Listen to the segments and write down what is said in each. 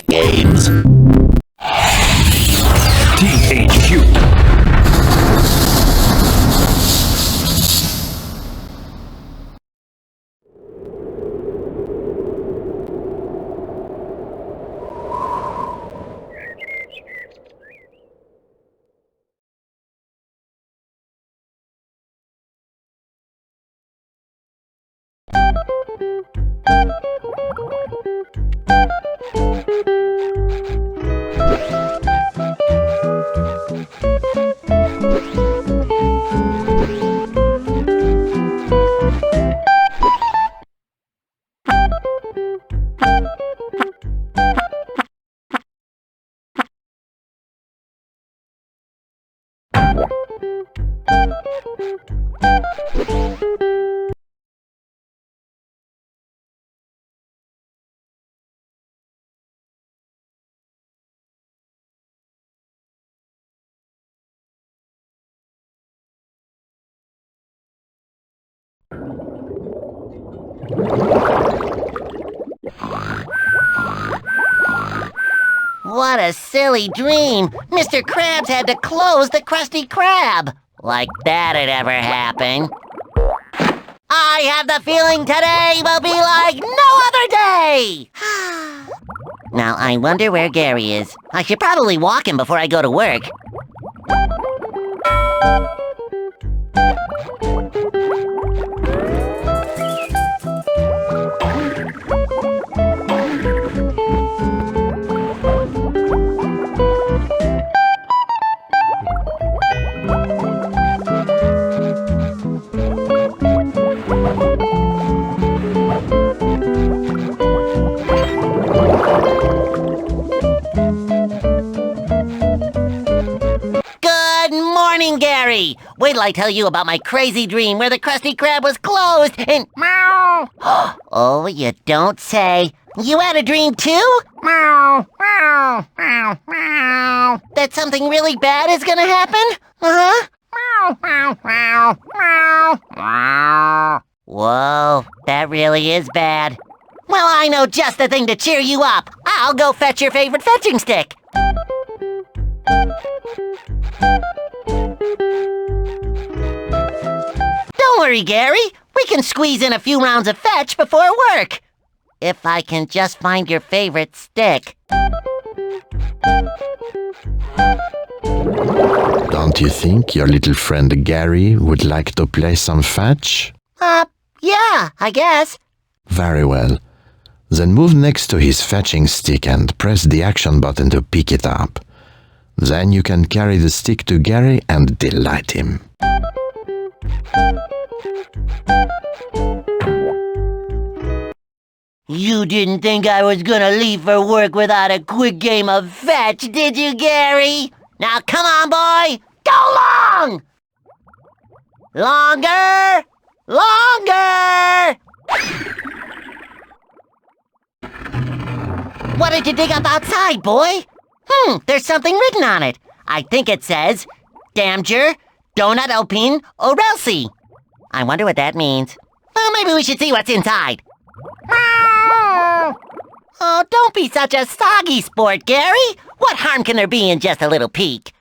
Games. THQ. What a silly dream! Mr. Krabs had to close the Krusty Krab! Like that'd ever happen. I have the feeling today will be like no other day! Now, I wonder where Gary is. I should probably walk him before I go to work. Gary! Wait till I tell you about my crazy dream where the Krusty Krab was closed and... Meow! Oh, you don't say. You had a dream too? Meow! Meow! Meow! Meow! That something really bad is gonna happen? Uh-huh? Meow! Meow! Meow! Meow! Meow! Whoa, that really is bad. Well, I know just the thing to cheer you up. I'll go fetch your favorite fetching stick. Don't worry, Gary. We can squeeze in a few rounds of fetch before work. If I can just find your favorite stick. Don't you think your little friend Gary would like to play some fetch? Yeah, I guess. Very well. Then move next to his fetching stick and press the action button to pick it up. Then you can carry the stick to Gary and delight him. You didn't think I was gonna leave for work without a quick game of fetch, did you, Gary? Now come on, boy! Go long! Longer! Longer! What did you dig up outside, boy? There's something written on it. I think it says, Damjer, Donut Alpine, Orelsi. I wonder what that means. Well, maybe we should see what's inside. Oh, don't be such a soggy sport, Gary. What harm can there be in just a little peek?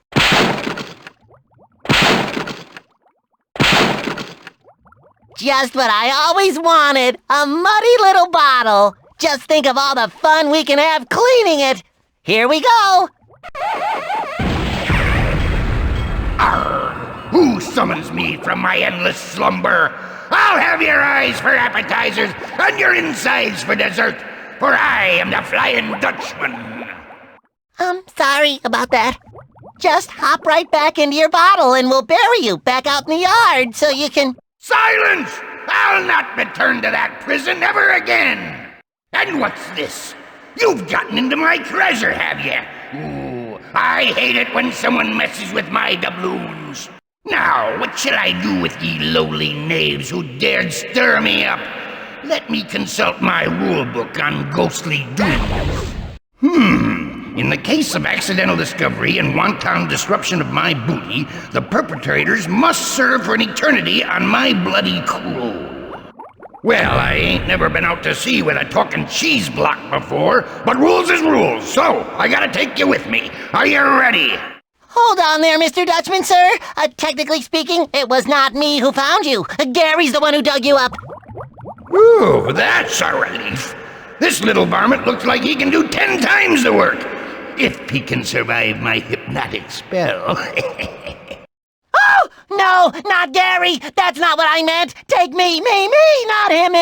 Just what I always wanted, a muddy little bottle. Just think of all the fun we can have cleaning it. Here we go. Arr! Who summons me from my endless slumber? I'll have your eyes for appetizers and your insides for dessert, for I am the Flying Dutchman. Sorry about that. Just hop right back into your bottle and we'll bury you back out in the yard so you can... Silence! I'll not return to that prison ever again! And what's this? You've gotten into my treasure, have you? Ooh, I hate it when someone messes with my doubloons. Now, what shall I do with ye lowly knaves who dared stir me up? Let me consult my rulebook on ghostly doings. In the case of accidental discovery and wanton disruption of my booty, the perpetrators must serve for an eternity on my bloody crew. Well, I ain't never been out to sea with a talking cheese block before, but rules is rules, so I gotta take you with me. Are you ready? Hold on there, Mr. Dutchman, sir. Technically speaking, it was not me who found you. Gary's the one who dug you up. Ooh, that's a relief. This little varmint looks like he can do 10 times the work, if he can survive my hypnotic spell. Oh, no, not Gary. That's not what I meant. Take me, not him.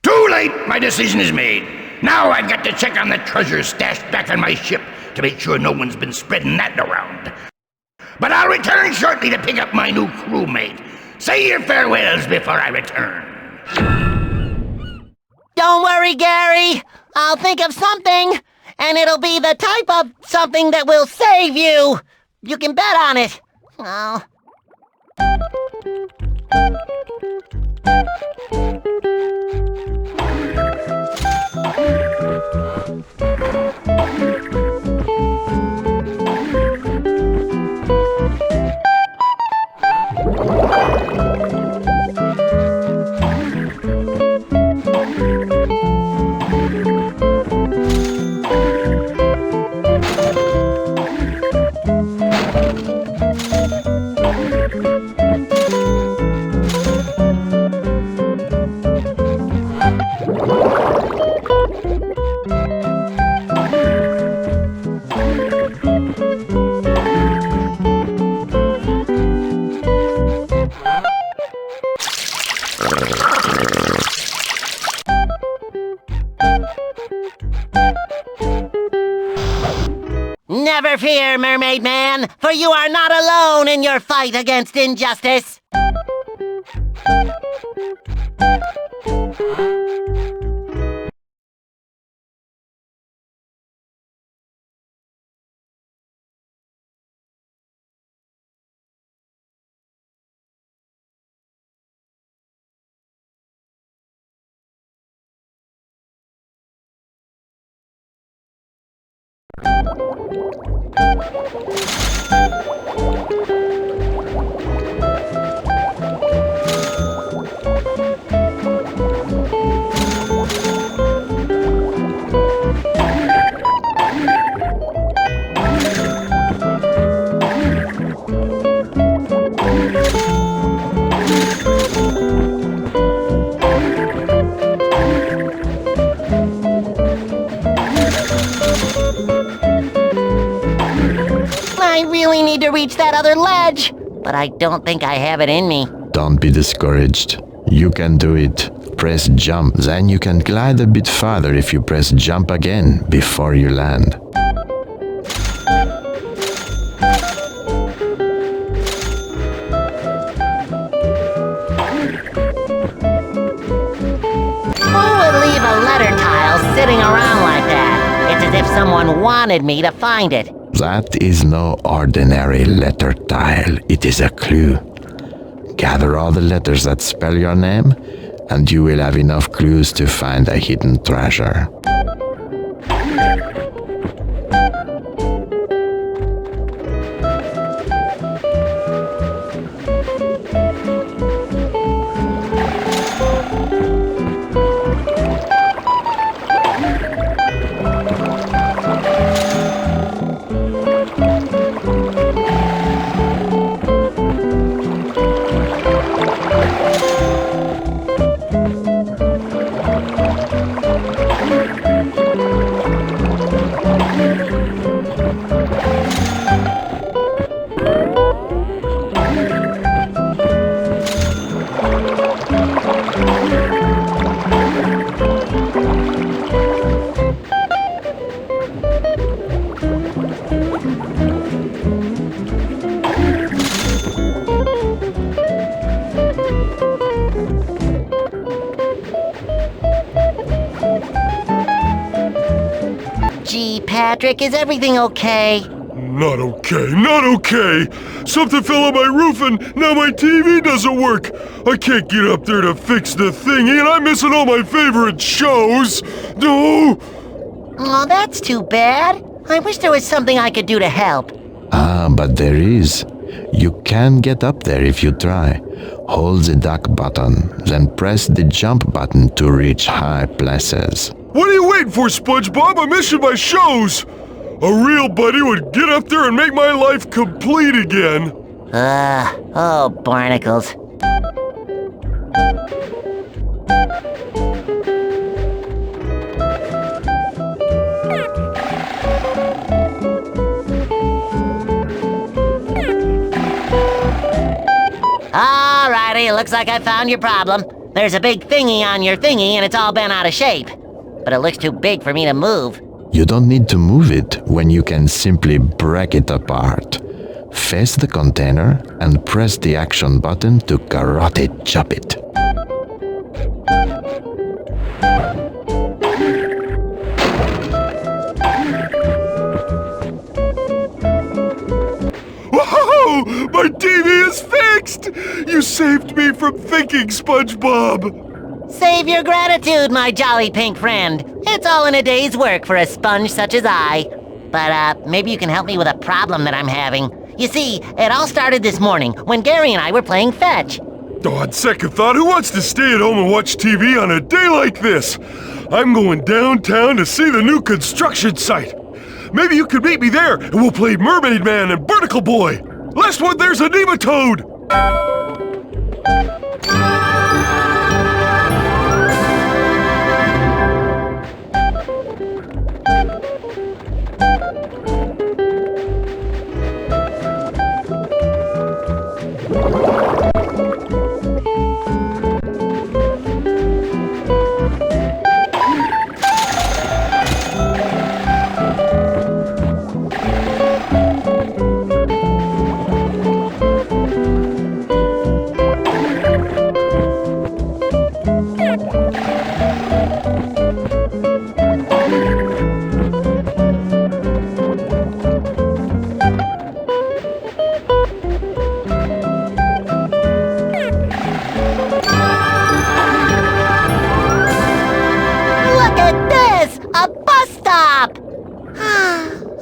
Too late. My decision is made. Now I've got to check on the treasure stashed back on my ship to make sure no one's been spreading that around. But I'll return shortly to pick up my new crewmate. Say your farewells before I return. Don't worry, Gary. I'll think of something, and it'll be the type of something that will save you. You can bet on it. Oh. Never fear, Mermaid Man, for you are not alone in your fight against injustice. I really need to reach that other ledge, but I don't think I have it in me. Don't be discouraged. You can do it. Press jump, then you can glide a bit farther if you press jump again before you land. Who would leave a letter tile sitting around like that? It's as if someone wanted me to find it. That is no ordinary letter tile. It is a clue. Gather all the letters that spell your name, and you will have enough clues to find a hidden treasure. Gee, Patrick, is everything okay? Not okay. Something fell on my roof and now my TV doesn't work. I can't get up there to fix the thingy and I'm missing all my favorite shows. No! Oh, that's too bad. I wish there was something I could do to help. Ah, but there is. You can get up there if you try. Hold the duck button, then press the jump button to reach high places. What are you waiting for, SpongeBob? I'm missing my shows. A real buddy would get up there and make my life complete again. Oh, barnacles. Alrighty, looks like I found your problem. There's a big thingy on your thingy and it's all bent out of shape. But it looks too big for me to move. You don't need to move it when you can simply break it apart. Face the container and press the action button to karate chop it. Whoa! My TV is fixed! You saved me from thinking, SpongeBob! Save your gratitude, my jolly pink friend. It's all in a day's work for a sponge such as I. But, maybe you can help me with a problem that I'm having. You see, it all started this morning when Gary and I were playing fetch. Oh, on second thought, who wants to stay at home and watch TV on a day like this? I'm going downtown to see the new construction site. Maybe you could meet me there and we'll play Mermaid Man and Barnacle Boy. Last one, there's a nematode.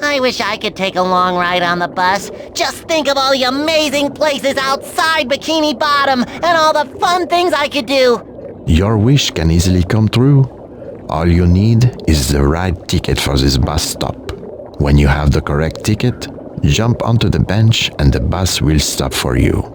I wish I could take a long ride on the bus. Just think of all the amazing places outside Bikini Bottom and all the fun things I could do. Your wish can easily come true. All you need is the right ticket for this bus stop. When you have the correct ticket, jump onto the bench and the bus will stop for you.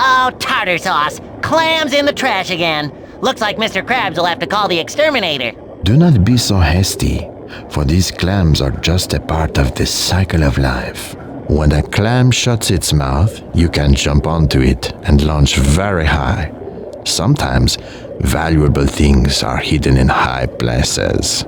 Oh, tartar sauce! Clams in the trash again. Looks like Mr. Krabs will have to call the exterminator. Do not be so hasty, for these clams are just a part of the cycle of life. When a clam shuts its mouth, you can jump onto it and launch very high. Sometimes, valuable things are hidden in high places.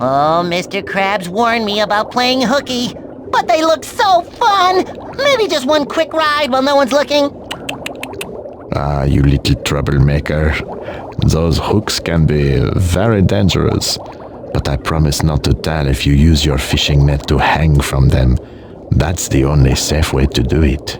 Oh, Mr. Krabs warned me about playing hooky, but they look so fun! Maybe just one quick ride while no one's looking. Ah, you little troublemaker. Those hooks can be very dangerous, but I promise not to tell if you use your fishing net to hang from them. That's the only safe way to do it.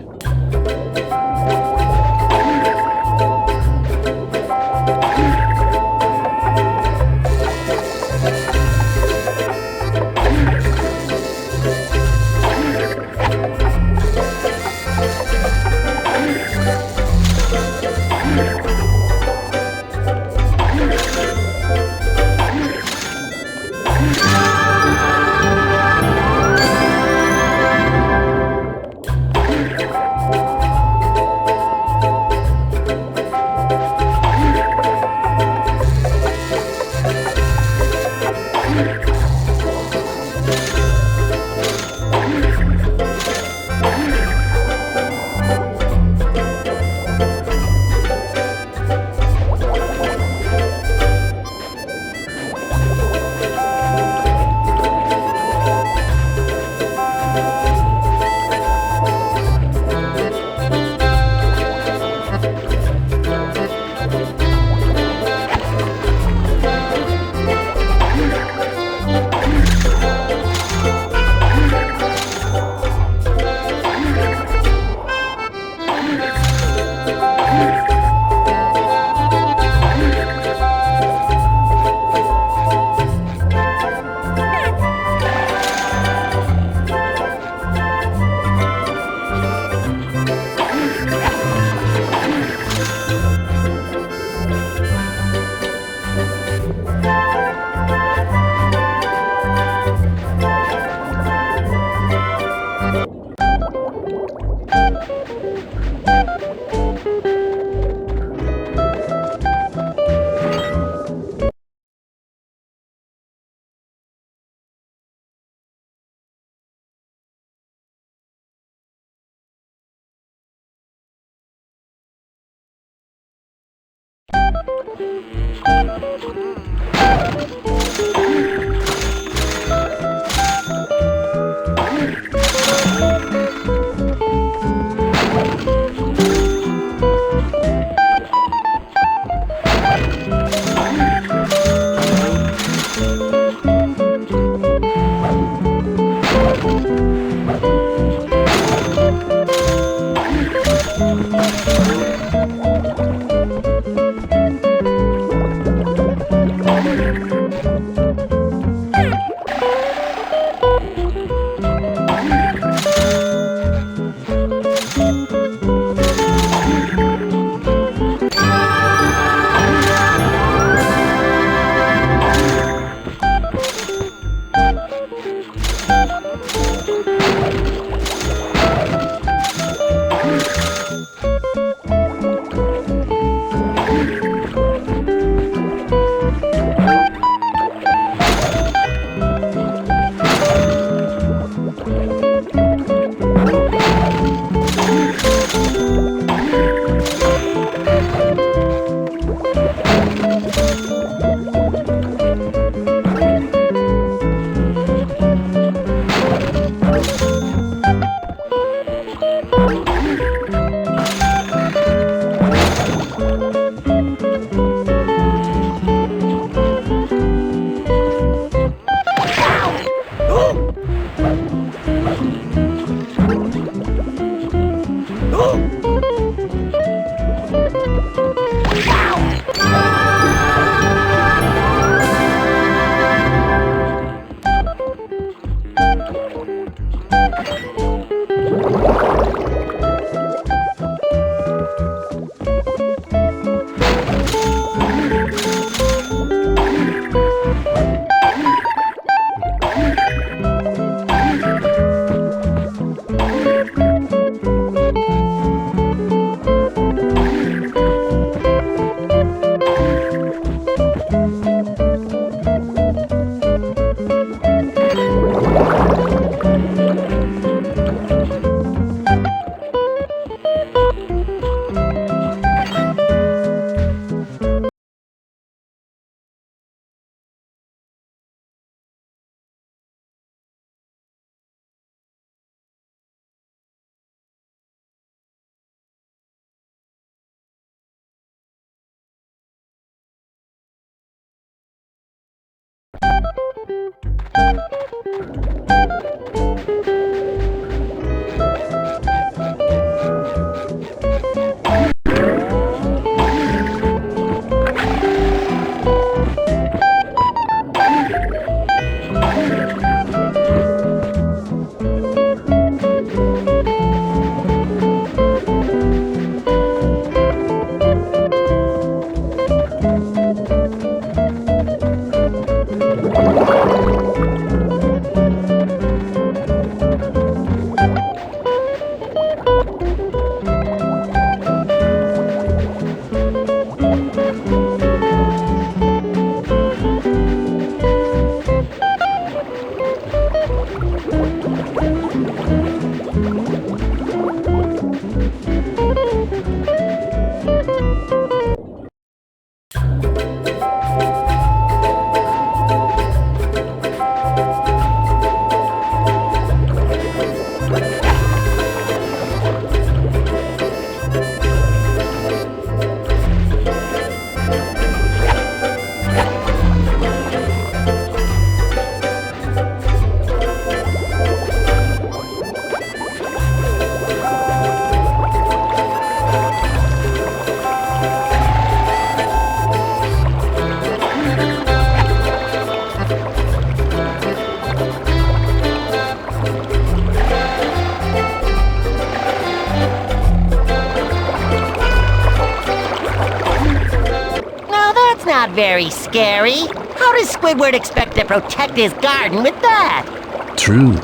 Not very scary. How does Squidward expect to protect his garden with that? True,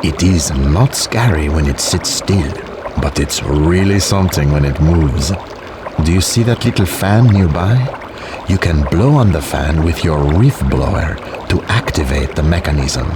it is not scary when it sits still, but it's really something when it moves. Do you see that little fan nearby? You can blow on the fan with your reef blower to activate the mechanism.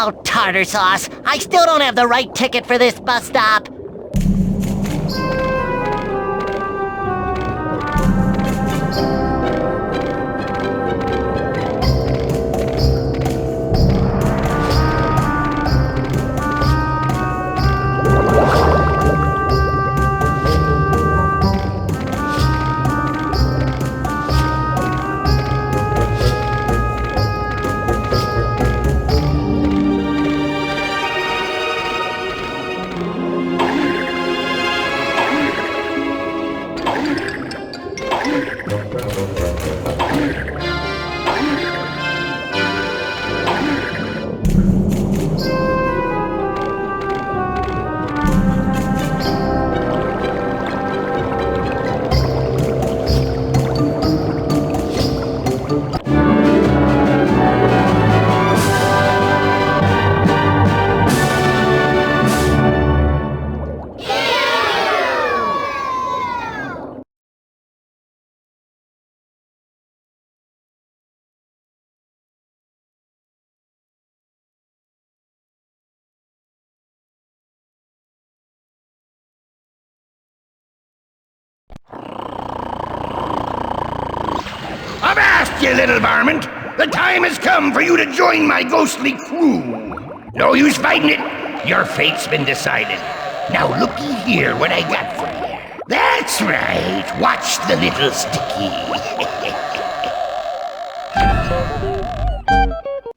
Oh, tartar sauce! I still don't have the right ticket for this bus stop! Avast, you little varmint! The time has come for you to join my ghostly crew. No use fighting it. Your fate's been decided. Now looky here what I got for you. That's right. Watch the little sticky.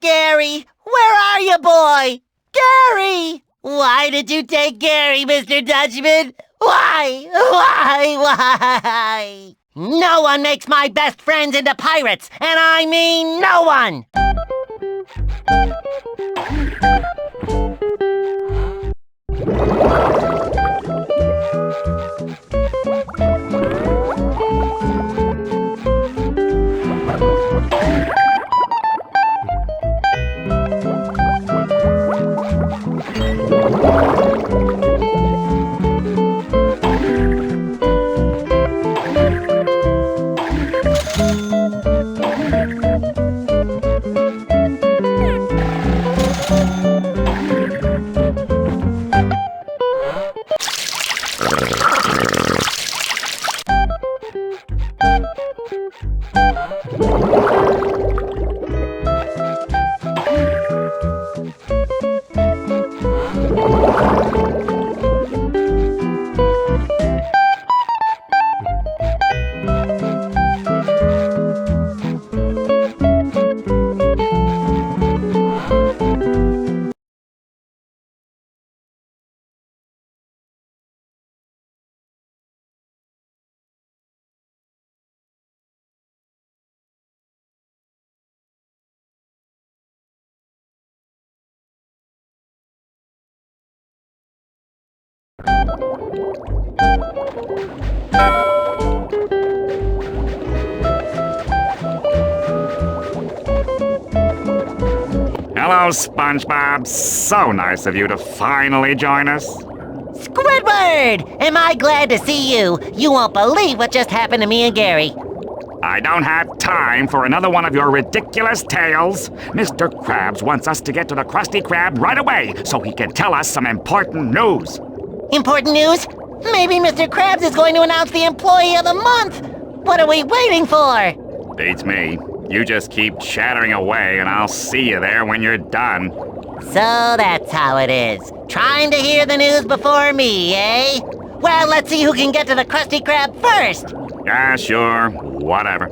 Gary, where are you, boy? Gary! Why did you take Gary, Mr. Dutchman? Why? No one makes my best friends into pirates, and I mean no one! Hello, SpongeBob. So nice of you to finally join us. Squidward! Am I glad to see you? You won't believe what just happened to me and Gary. I don't have time for another one of your ridiculous tales. Mr. Krabs wants us to get to the Krusty Krab right away so he can tell us some important news. Important news? Maybe Mr. Krabs is going to announce the Employee of the Month! What are we waiting for? Beats me. You just keep chattering away and I'll see you there when you're done. So that's how it is. Trying to hear the news before me, eh? Well, let's see who can get to the Krusty Krab first. Yeah, sure. Whatever.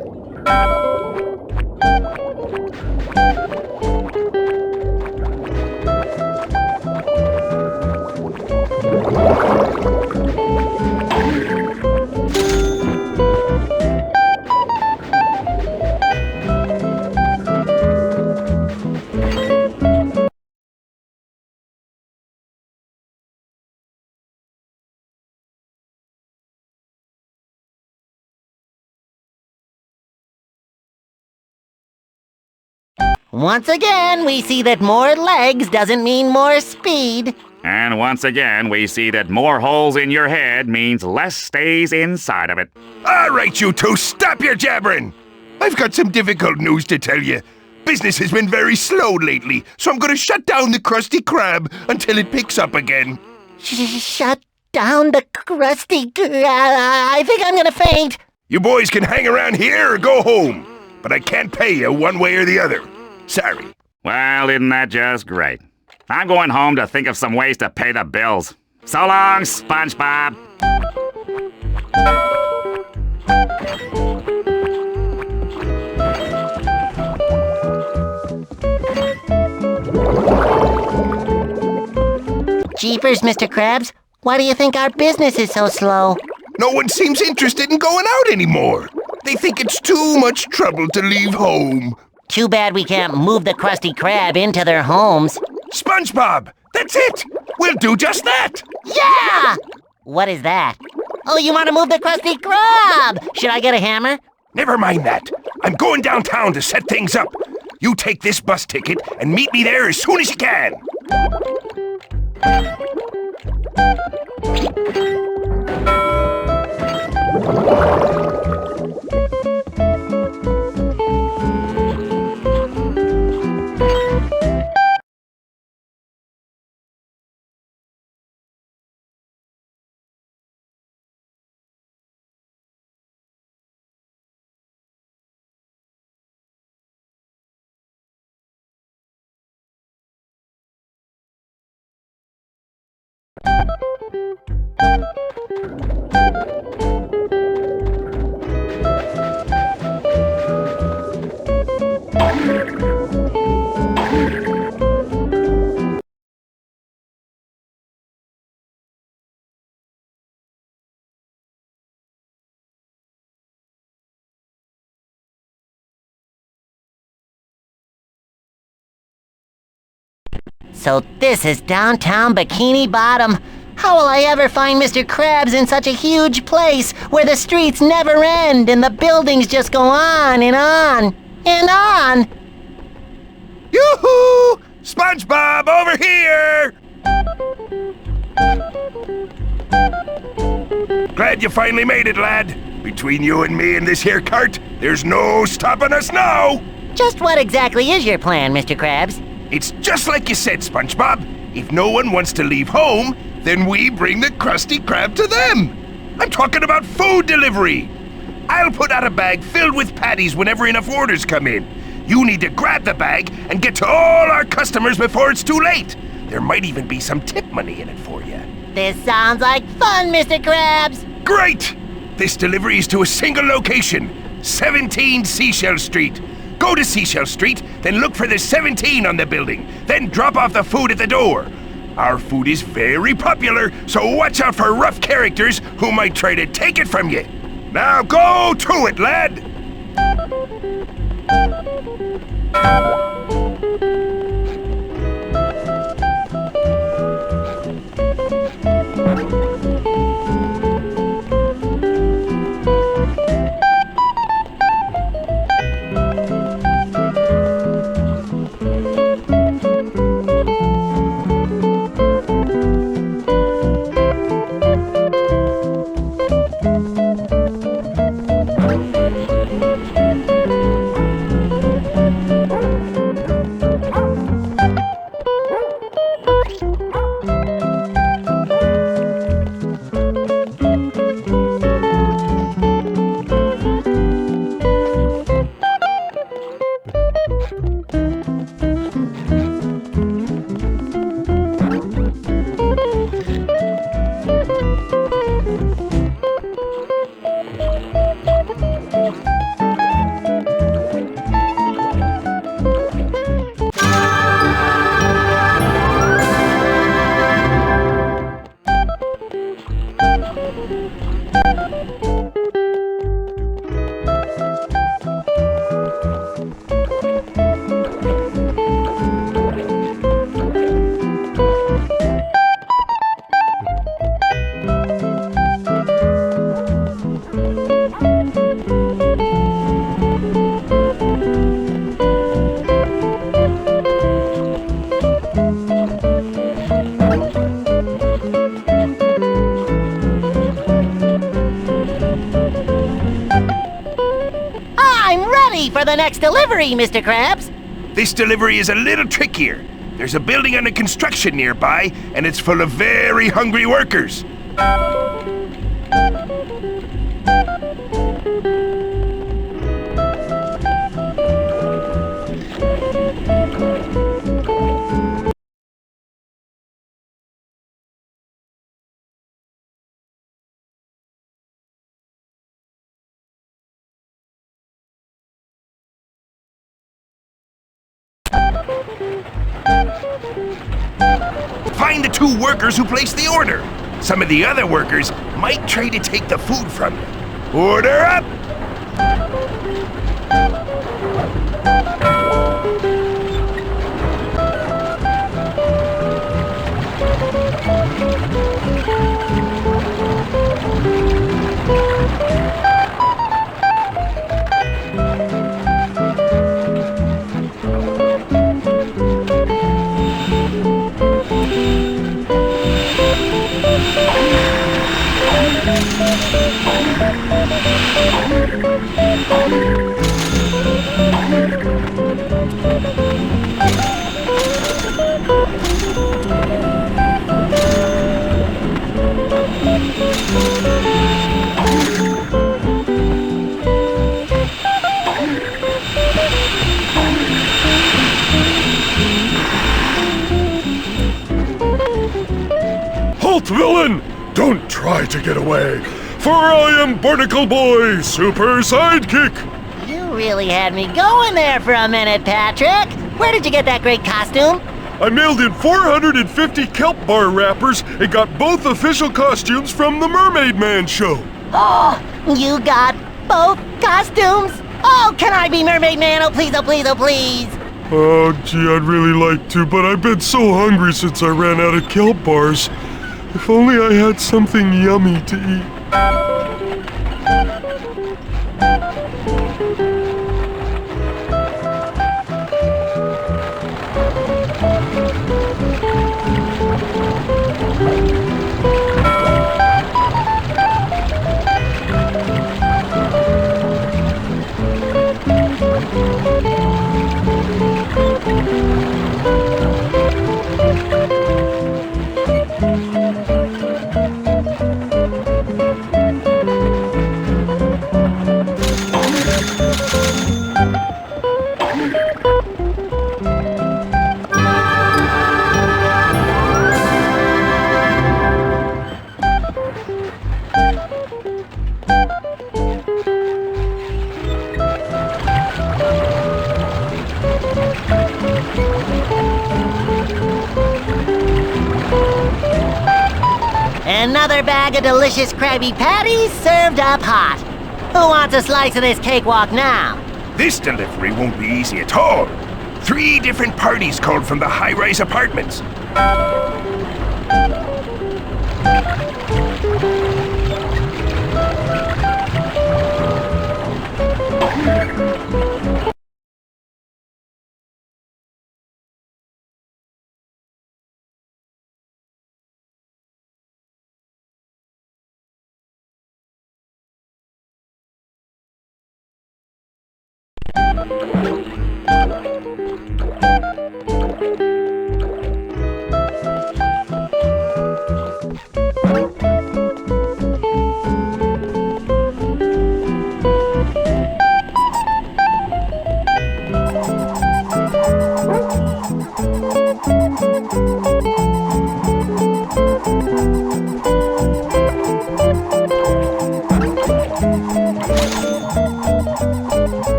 Once again, we see that more legs doesn't mean more speed. And once again, we see that more holes in your head means less stays inside of it. All right, you two, stop your jabbering. I've got some difficult news to tell you. Business has been very slow lately, so I'm gonna shut down the Krusty Krab until it picks up again. Shut down the Krusty Krab. I think I'm gonna faint. You boys can hang around here or go home, but I can't pay you one way or the other. Sorry. Well, isn't that just great? I'm going home to think of some ways to pay the bills. So long, SpongeBob! Jeepers, Mr. Krabs. Why do you think our business is so slow? No one seems interested in going out anymore. They think it's too much trouble to leave home. Too bad we can't move the Krusty Krab into their homes. SpongeBob, that's it! We'll do just that! Yeah! What is that? Oh, you want to move the Krusty Krab! Should I get a hammer? Never mind that. I'm going downtown to set things up. You take this bus ticket and meet me there as soon as you can. So this is downtown Bikini Bottom. How will I ever find Mr. Krabs in such a huge place where the streets never end and the buildings just go on and on and on? Yoo-hoo! SpongeBob, over here! Glad you finally made it, lad. Between you and me and this here cart, there's no stopping us now! Just what exactly is your plan, Mr. Krabs? It's just like you said, SpongeBob. If no one wants to leave home, then we bring the Krusty Krab to them. I'm talking about food delivery. I'll put out a bag filled with patties whenever enough orders come in. You need to grab the bag and get to all our customers before it's too late. There might even be some tip money in it for you. This sounds like fun, Mr. Krabs! Great! This delivery is to a single location, 17 Seashell Street. Go to Seashell Street, then look for the 17 on the building, then drop off the food at the door. Our food is very popular, so watch out for rough characters who might try to take it from you. Now go to it, lad! For the next delivery, Mr. Krabs. This delivery is a little trickier. There's a building under construction nearby, and it's full of very hungry workers. Find the two workers who placed the order. Some of the other workers might try to take the food from you. Order up! Halt, villain! Don't try to get away, for I am Barnacle Boy, Super Sidekick! You really had me going there for a minute, Patrick. Where did you get that great costume? I mailed in 450 kelp bar wrappers and got both official costumes from the Mermaid Man show. Oh, you got both costumes? Oh, can I be Mermaid Man? Oh, please, oh, please, oh, please. Oh, gee, I'd really like to, but I've been so hungry since I ran out of kelp bars. If only I had something yummy to eat. Another bag of delicious Krabby Patties served up hot. Who wants a slice of this cakewalk now? This delivery won't be easy at all. 3 different parties called from the high-rise apartments.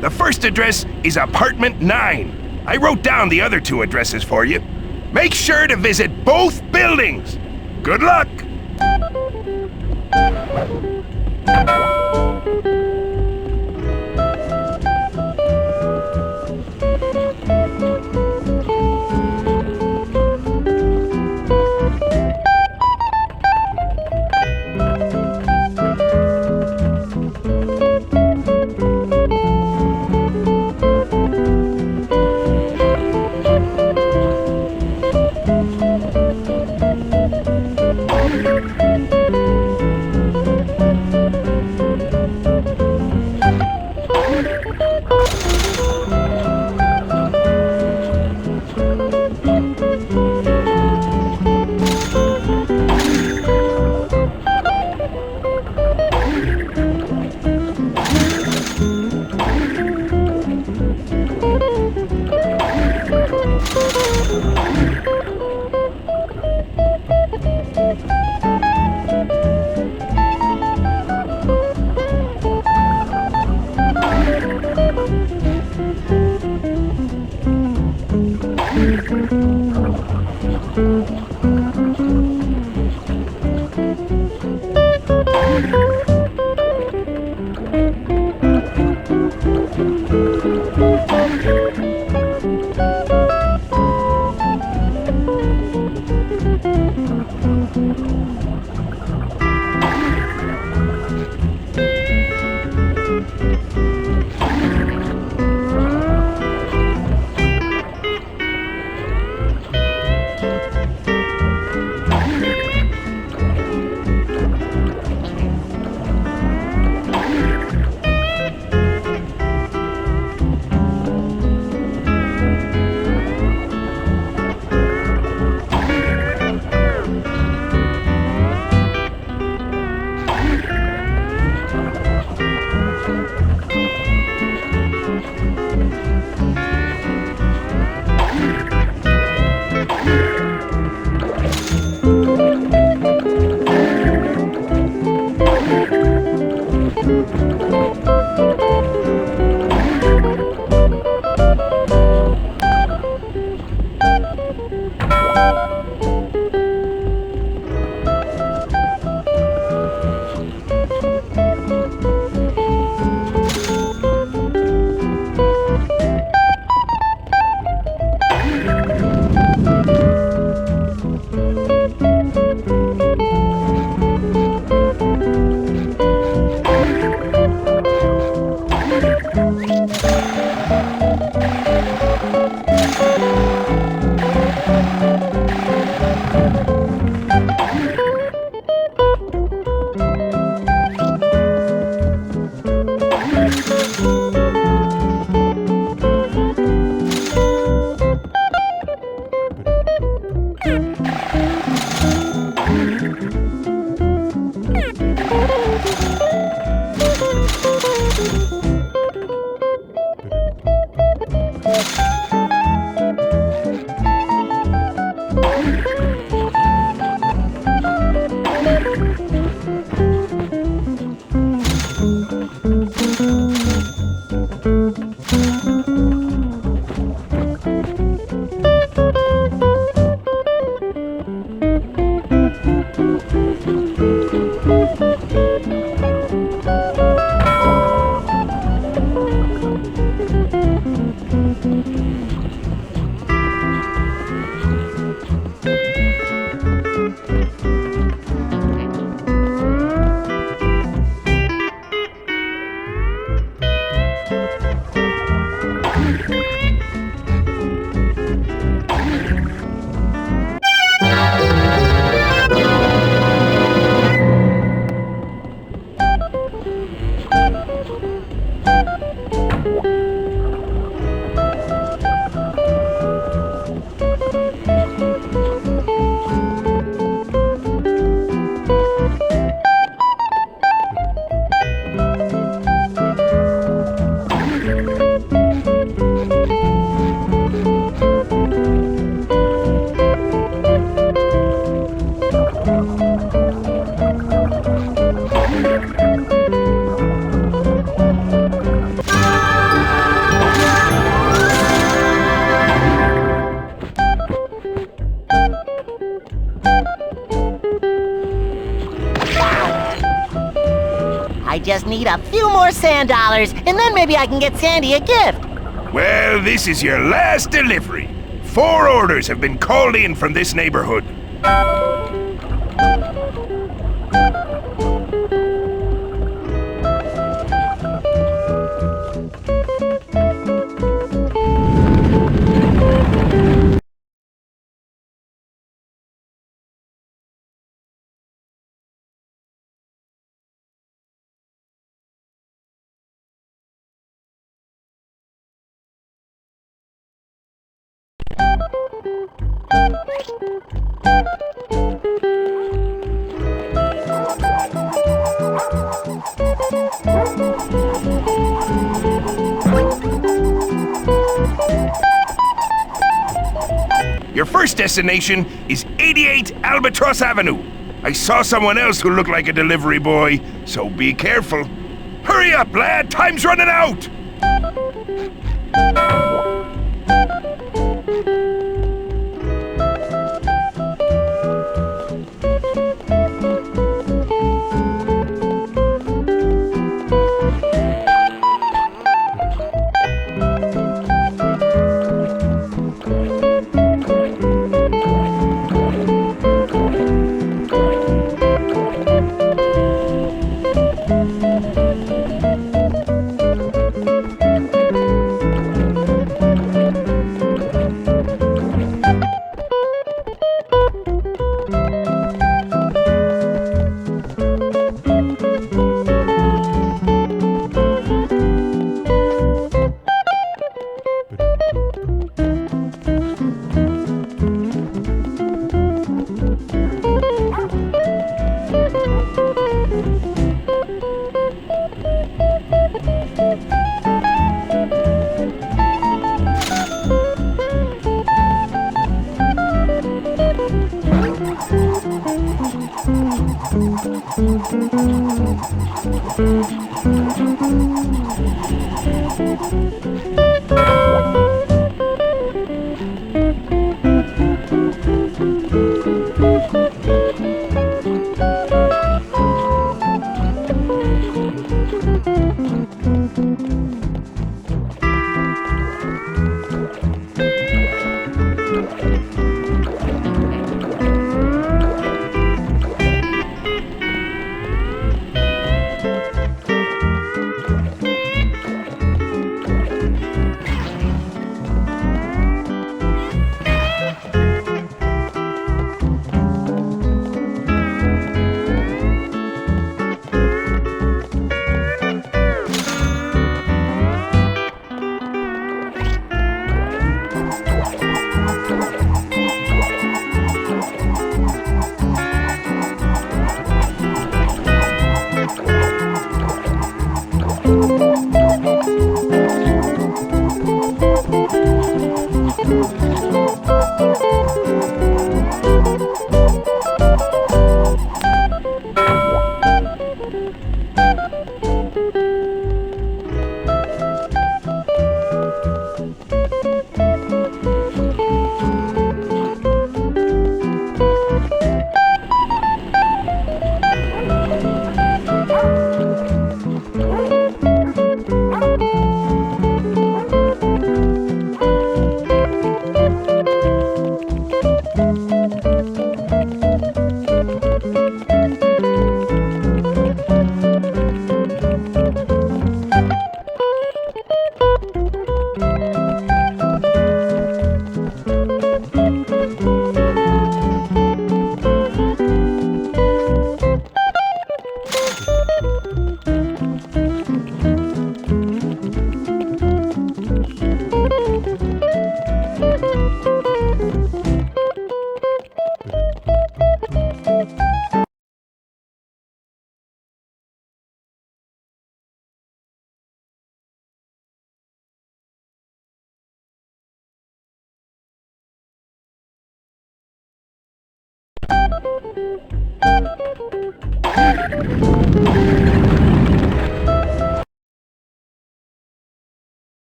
The first address is Apartment 9. I wrote down the other 2 addresses for you. Make sure to visit both buildings. Good luck! need a few more sand dollars, and then maybe I can get Sandy a gift. Well, this is your last delivery. 4 orders have been called in from this neighborhood. Your first destination is 88 Albatross Avenue. I saw someone else who looked like a delivery boy, so be careful. Hurry up, lad! Time's running out!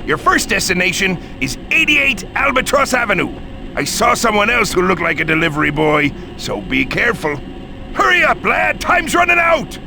Your first destination is 88 Albatross Avenue. I saw someone else who looked like a delivery boy, so be careful. Hurry up, lad! Time's running out!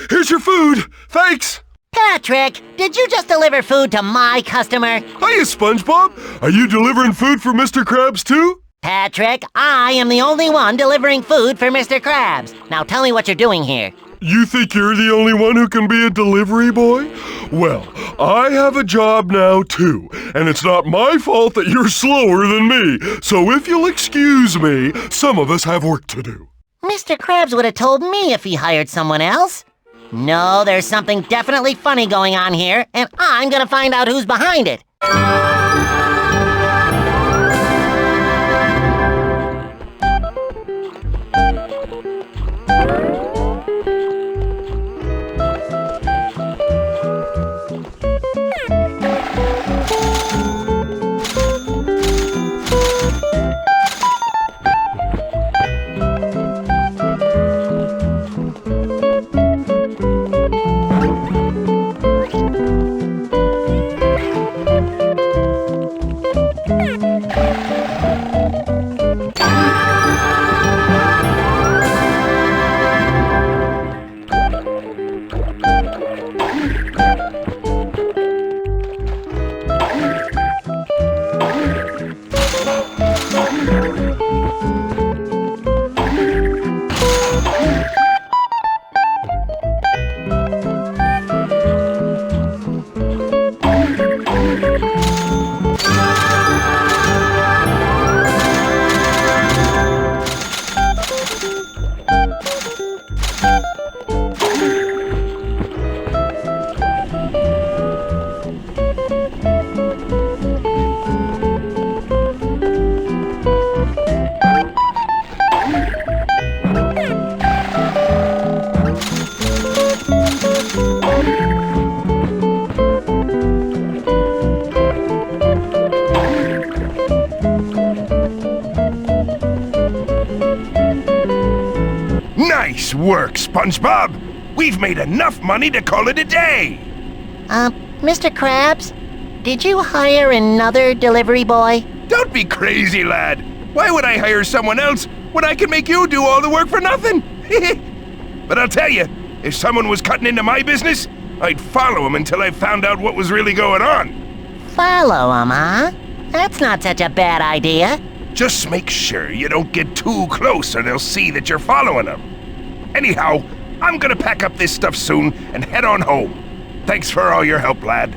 Here's your food! Thanks! Patrick, did you just deliver food to my customer? Hiya, SpongeBob! Are you delivering food for Mr. Krabs too? Patrick, I am the only one delivering food for Mr. Krabs. Now tell me what you're doing here. You think you're the only one who can be a delivery boy? Well, I have a job now too, and it's not my fault that you're slower than me. So if you'll excuse me, some of us have work to do. Mr. Krabs would have told me if he hired someone else. No, there's something definitely funny going on here, and I'm gonna find out who's behind it. work, SpongeBob. We've made enough money to call it a day. Mr. Krabs, did you hire another delivery boy? Don't be crazy, lad. Why would I hire someone else when I can make you do all the work for nothing? But I'll tell you, if someone was cutting into my business, I'd follow him until I found out what was really going on. Follow him, huh? That's not such a bad idea. Just make sure you don't get too close or they'll see that you're following them. Anyhow, I'm gonna pack up this stuff soon and head on home. Thanks for all your help, lad.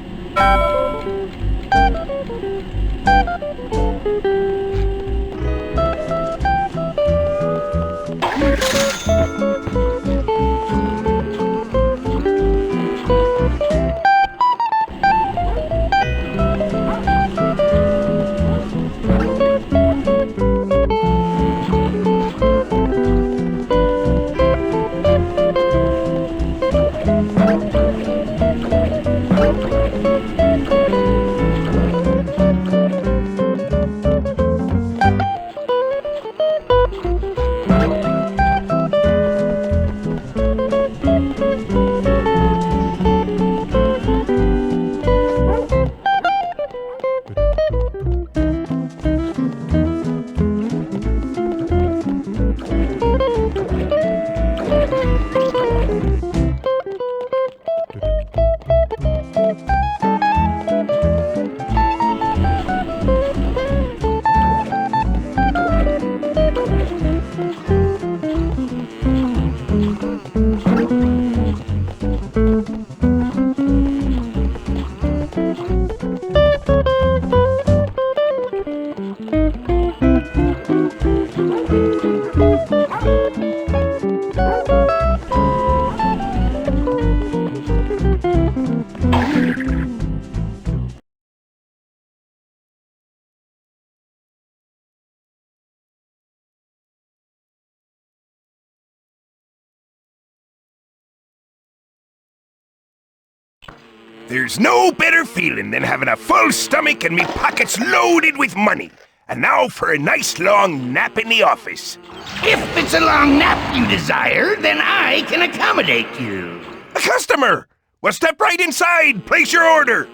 There's no better feeling than having a full stomach and me pockets loaded with money. And now for a nice long nap in the office. If it's a long nap you desire, then I can accommodate you. A customer! Well, step right inside. Place your order.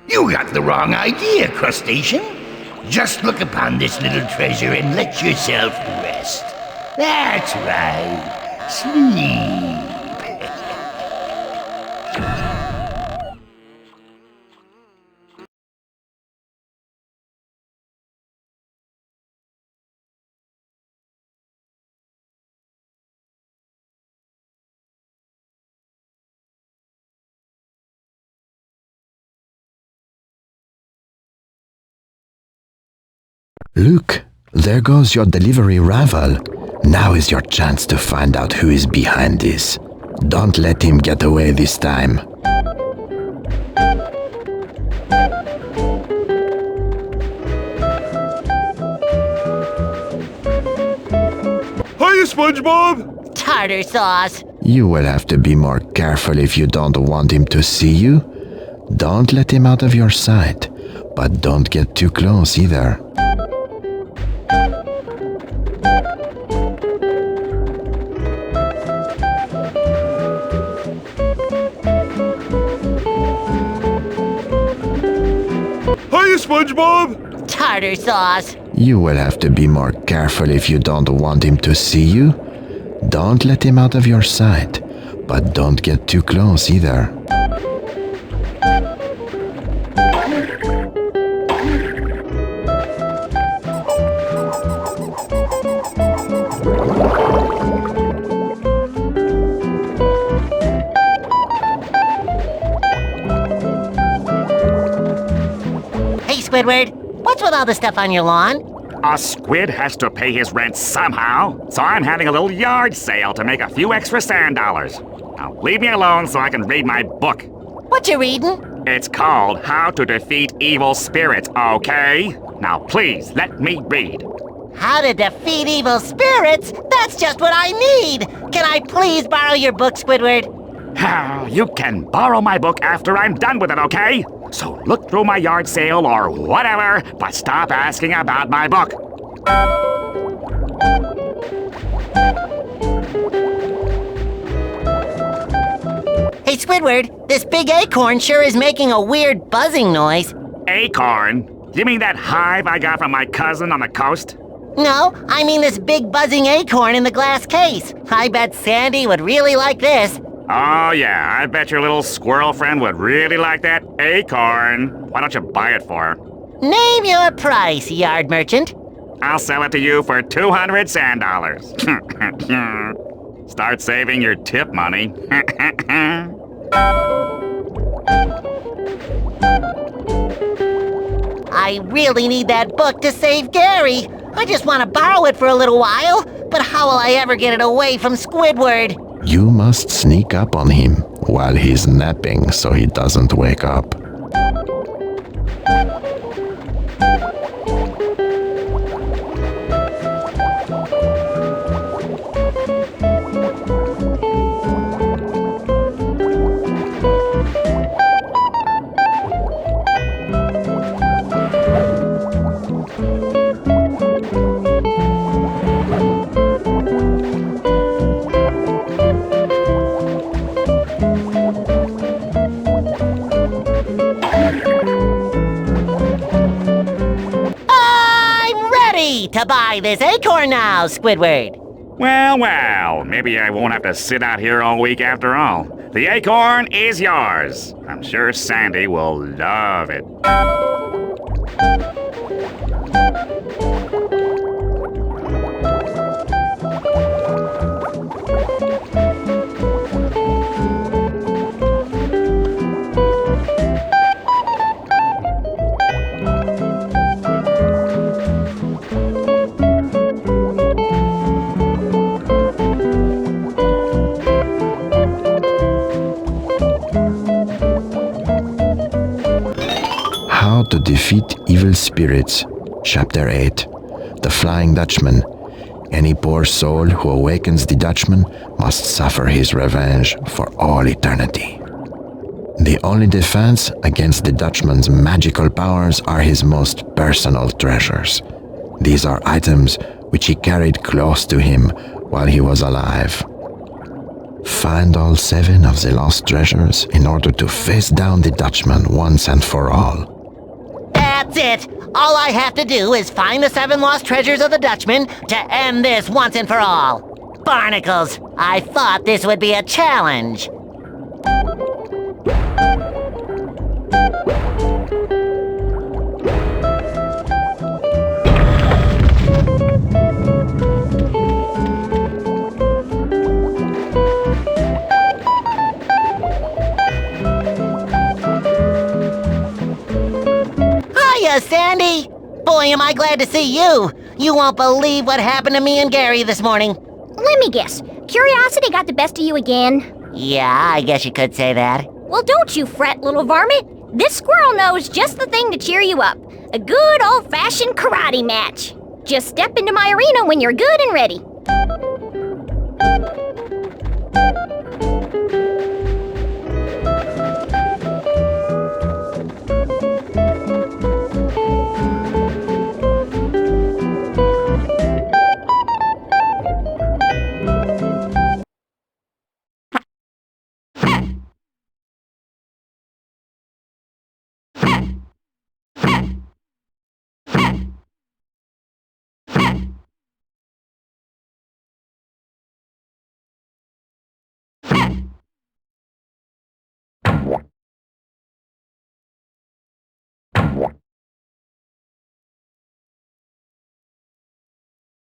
You got the wrong idea, crustacean. Just look upon this little treasure and let yourself rest. That's right. Sleep. Look, there goes your delivery rival. Now is your chance to find out who is behind this. Don't let him get away this time. Hiya, SpongeBob! Tartar sauce. You will have to be more careful if you don't want him to see you. Don't let him out of your sight, but don't get too close either. Hiya, SpongeBob! Tartar sauce. You will have to be more careful if you don't want him to see you. Don't let him out of your sight, but don't get too close either. Hey, Squidward, what's with all the stuff on your lawn? A squid has to pay his rent somehow, so I'm having a little yard sale to make a few extra sand dollars. Now leave me alone so I can read my book. What you reading? It's called How to Defeat Evil Spirits, okay? Now please, let me read. How to defeat evil spirits? That's just what I need! Can I please borrow your book, Squidward? You can borrow my book after I'm done with it, okay? So look through my yard sale or whatever, but stop asking about my book. Hey, Squidward, this big acorn sure is making a weird buzzing noise. Acorn? You mean that hive I got from my cousin on the coast? No, I mean this big buzzing acorn in the glass case. I bet Sandy would really like this. Oh yeah, I bet your little squirrel friend would really like that acorn. Why don't you buy it for her? Name your price, yard merchant. I'll sell it to you for 200 sand dollars. Start saving your tip money. I really need that book to save Gary. I just want to borrow it for a little while, but how will I ever get it away from Squidward? You must sneak up on him while he's napping so he doesn't wake up. To buy this acorn now, Squidward. Well, maybe I won't have to sit out here all week after all. The acorn is yours. I'm sure Sandy will love it. How to Defeat Evil Spirits, Chapter 8, The Flying Dutchman. Any poor soul who awakens the Dutchman must suffer his revenge for all eternity. The only defense against the Dutchman's magical powers are his most personal treasures. These are items which he carried close to him while he was alive. Find all 7 of the lost treasures in order to face down the Dutchman once and for all. That's it! All I have to do is find the 7 lost treasures of the Dutchman to end this once and for all. Barnacles, I thought this would be a challenge. Hiya, Sandy! Boy, am I glad to see you! You won't believe what happened to me and Gary this morning. Let me guess. Curiosity got the best of you again? Yeah, I guess you could say that. Well, don't you fret, little varmint. This squirrel knows just the thing to cheer you up. A good old-fashioned karate match. Just step into my arena when you're good and ready.